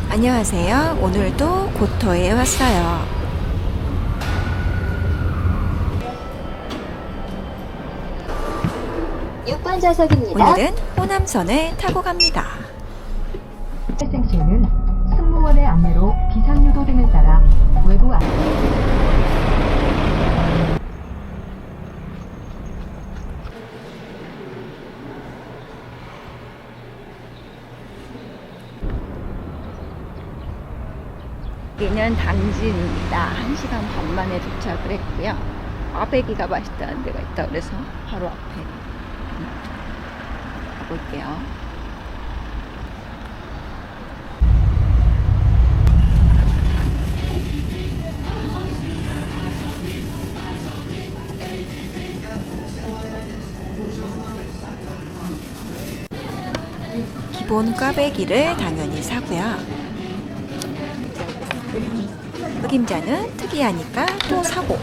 안녕하세요. 오늘도 고토에 왔어요. 6번 좌석입니다. 오늘은 호남선을 타고 갑니다. 발생 시에는 승무원의 안내로 비상유도 등을 따라 외부 안 여기는 당진입니다. 1시간 반 만에 도착을 했고요. 꽈배기가 맛있다는 데가 있다 그래서 바로 앞에 가볼게요. 기본 꽈배기를 당연히 사고요. 흑임자는 특이하니까 또 사고,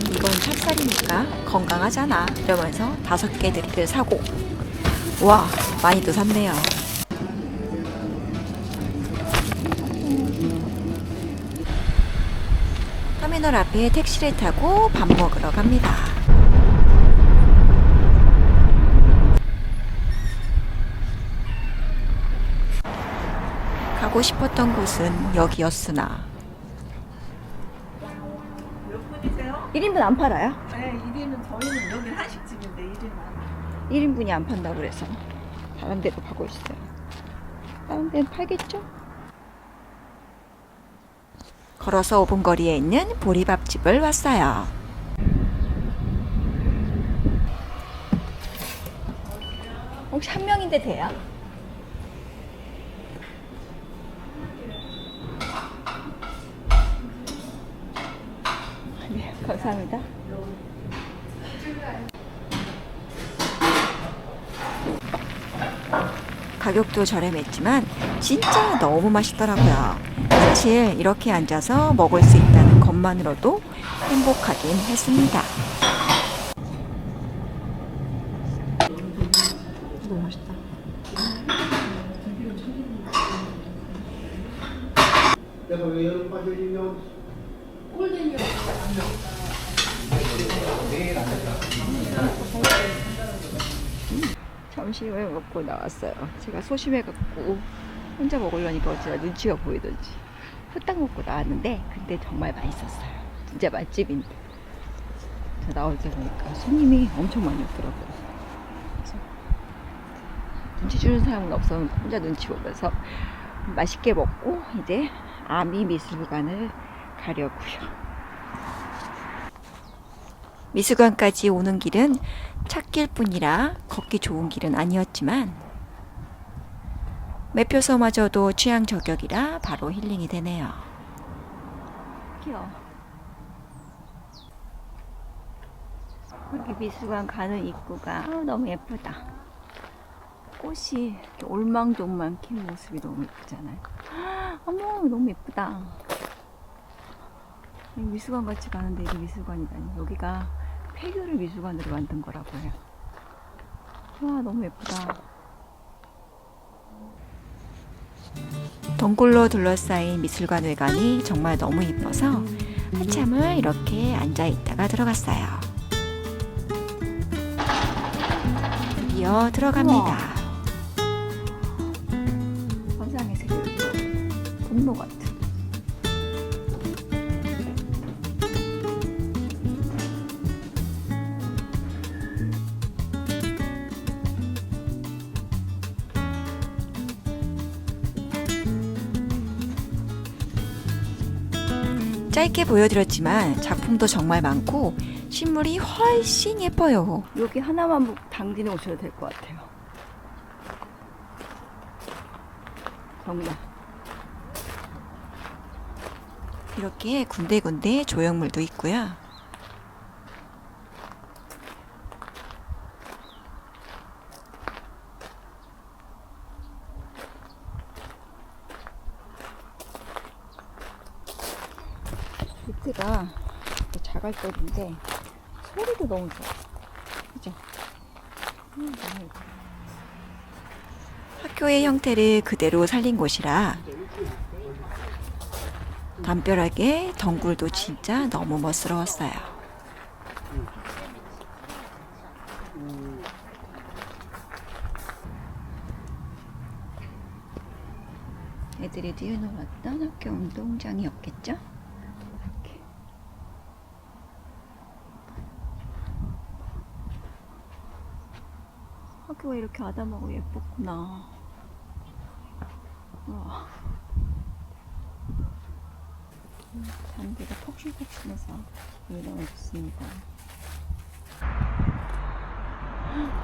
이건 찹쌀이니까 건강하잖아 이러면서 5개를 사고, 와 많이도 샀네요. 터미널 앞에 택시를 타고 밥 먹으러 갑니다. 가고 싶었던 곳은 여기였으나. 몇 분이세요? 1인분 안 팔아요? 네, 1인은 저희는 여기 한식집인데 1인은 1인분이 안 판다고 그래서 다른 데로 가고 있어요. 다른 데는 팔겠죠? 걸어서 5분 거리에 있는 보리밥집을 왔어요. 혹시 한 명인데 돼요? 네, 감사합니다. 가격도 저렴했지만 진짜 너무 맛있더라고요. 사실 이렇게 앉아서 먹을 수 있다는 것만으로도 행복하긴 했습니다. 너무 맛있다. 점심을 먹고 나왔어요. 제가 소심해갖고 혼자 먹으려니까 어찌나 눈치가 보이던지 후딱 먹고 나왔는데, 근데 정말 맛있었어요. 진짜 맛집인데. 저 나올 때 보니까 손님이 엄청 많이 왔더라고요. 그래서 눈치 주는 사람은 없었는데 혼자 눈치 보면서 맛있게 먹고 이제 아미 미술관을 가려고요. 미술관까지 오는 길은 찻길 뿐이라 걷기 좋은 길은 아니었지만 매표소마저도 취향 저격이라 바로 힐링이 되네요. 귀여워. 여기 미술관 가는 입구가 너무 예쁘다. 꽃이 이렇게 올망졸망 핀 모습이 너무 예쁘잖아요. 어머 너무 예쁘다. 미술관 같이 가는데 이게 미술관이다니. 여기가 폐교를 미술관으로 만든 거라고 해요. 와 너무 예쁘다. 덩굴로 둘러싸인 미술관 외관이 정말 너무 이뻐서 한참을 이렇게 앉아있다가 들어갔어요. 드디어 들어갑니다. 화장의 색이 분노 같아. 짧게 보여드렸지만 작품도 정말 많고 실물이 훨씬 예뻐요. 여기 하나만 당진에 오셔도 될 것 같아요. 정말 이렇게 군데군데 조형물도 있고요. 밑에가 자갈돌인데 소리도 너무 좋아. 그죠? 너무 예뻐. 학교의 형태를 그대로 살린 곳이라 담벼락에 덩굴도 진짜 너무 멋스러웠어요. 애들이 뛰어놀았던 학교 운동장이었겠죠? 이렇게. 학교가 이렇게 아담하고 예뻤구나. 와. 잔디가 폭신폭신해서 너무 좋습니다.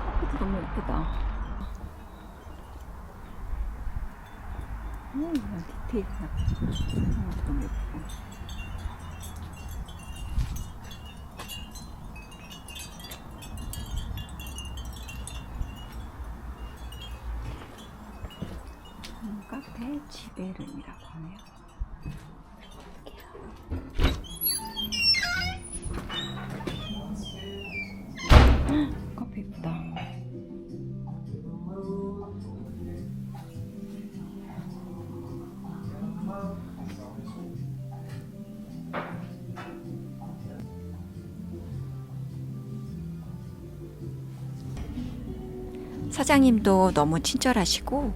카페도 너무 예쁘다. 디테일하다. 너무 예쁘고. 카페 지베른이라고 하네요. 카페 예쁘다. 사장님도 너무 친절하시고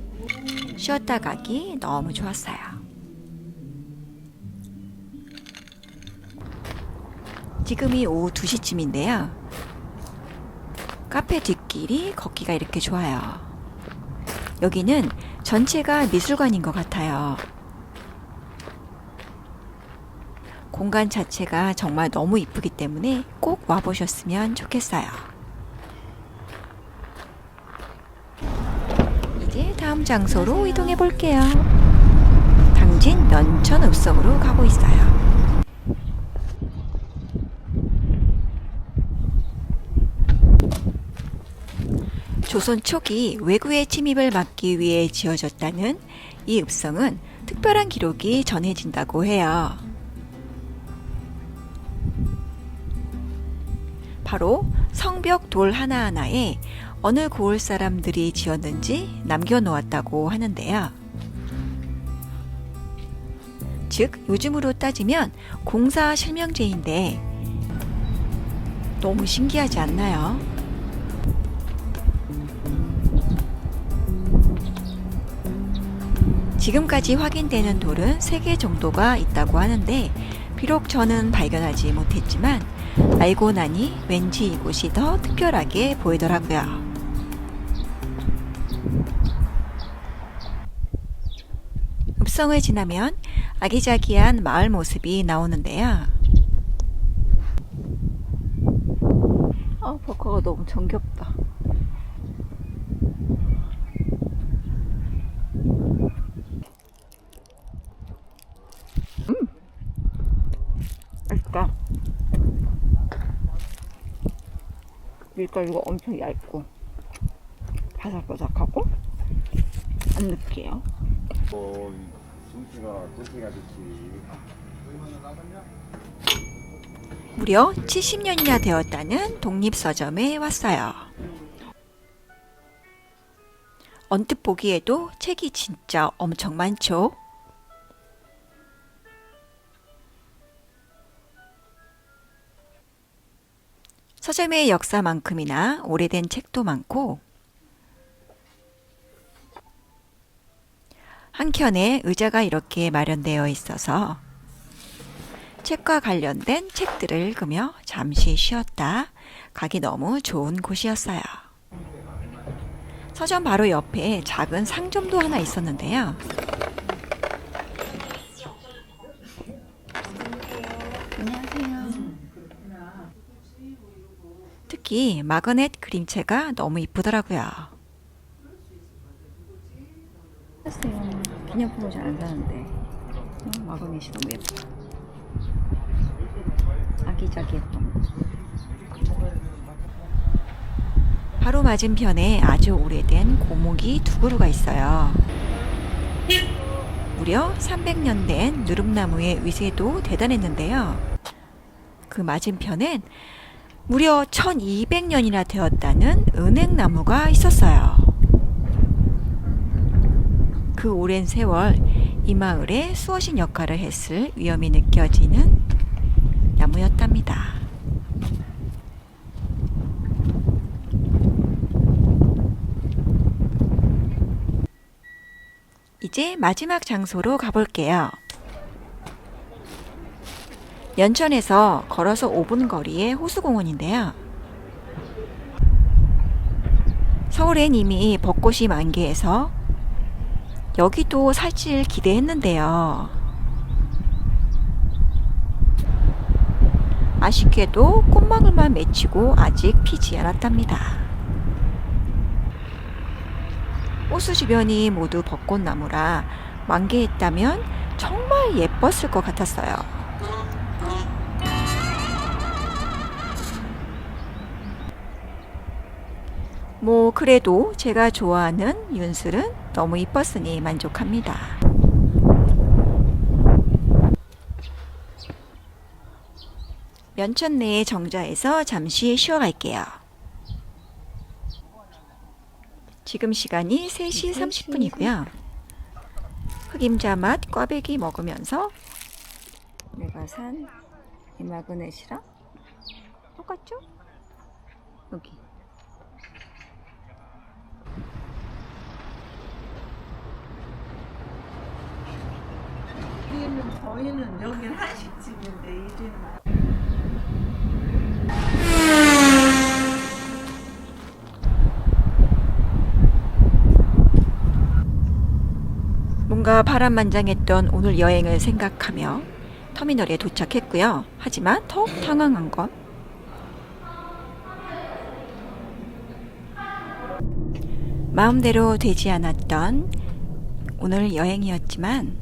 쉬었다 가기 너무 좋았어요. 지금이 오후 2시쯤인데요. 카페 뒷길이 걷기가 이렇게 좋아요. 여기는 전체가 미술관인 것 같아요. 공간 자체가 정말 너무 이쁘기 때문에 꼭 와보셨으면 좋겠어요. 이제 다음 장소로 이동해 볼게요. 당진 면천읍성으로 가고 있어요. 조선 초기 외구의 침입을 막기 위해 지어졌다는 이 읍성은 특별한 기록이 전해진다고 해요. 바로 성벽 돌 하나하나에 어느 고을 사람들이 지었는지 남겨놓았다고 하는데요. 즉 요즘으로 따지면 공사 실명제인데 너무 신기하지 않나요? 지금까지 확인되는 돌은 3개 정도가 있다고 하는데 비록 저는 발견하지 못했지만 알고 나니 왠지 이곳이 더 특별하게 보이더라고요. 읍성을 지나면 아기자기한 마을 모습이 나오는데요. 벚꽃가 너무 정겹다. 맛있다. 밀가루가 엄청 얇고 바삭바삭하고 안 느끼해요. 무려 70년이나 되었다는 독립서점에 왔어요. 언뜻 보기에도 책이 진짜 엄청 많죠? 서점의 역사만큼이나 오래된 책도 많고 한켠에 의자가 이렇게 마련되어 있어서 책과 관련된 책들을 읽으며 잠시 쉬었다 가기 너무 좋은 곳이었어요. 서점 바로 옆에 작은 상점도 하나 있었는데요. 안녕하세요. 특히 마그넷 그림체가 너무 이쁘더라고요. 샀어요. 기념품을 잘 안 사는데 마그넷이 너무 예뻐. 아기자기했던 거. 바로 맞은편에 아주 오래된 고목이 2그루가 있어요. 무려 300년 된 누rum나무의 위세도 대단했는데요. 그 맞은편엔 무려 1200년이나 되었다는 은행나무가 있었어요. 그 오랜 세월 이 마을에 수호신 역할을 했을 위험이 느껴지는 나무였답니다. 이제 마지막 장소로 가볼게요. 연천에서 걸어서 5분 거리의 호수공원인데요. 서울엔 이미 벚꽃이 만개해서 여기도 살길 기대했는데요. 아쉽게도 꽃망울만 맺히고 아직 피지 않았답니다. 호수 주변이 모두 벚꽃나무라 만개했다면 정말 예뻤을 것 같았어요. 뭐 그래도 제가 좋아하는 윤슬은 너무 이뻤으니 만족합니다. 면천 내의 정자에서 잠시 쉬어갈게요. 지금 시간이 3시 30분이고요. 흑임자 맛 꽈배기 먹으면서 내가 산 이 마그넷이랑 똑같죠? 여기 저희는 여기 한식집인데 이름은 뭔가 파란만장했던 오늘 여행을 생각하며 터미널에 도착했고요. 하지만 더욱 당황한 건 마음대로 되지 않았던 오늘 여행이었지만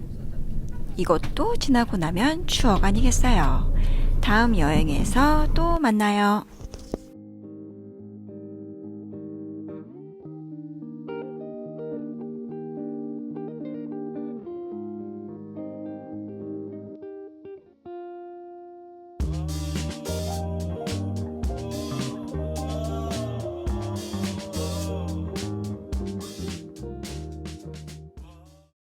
이것도 지나고 나면 추억 아니겠어요. 다음 여행에서 또 만나요.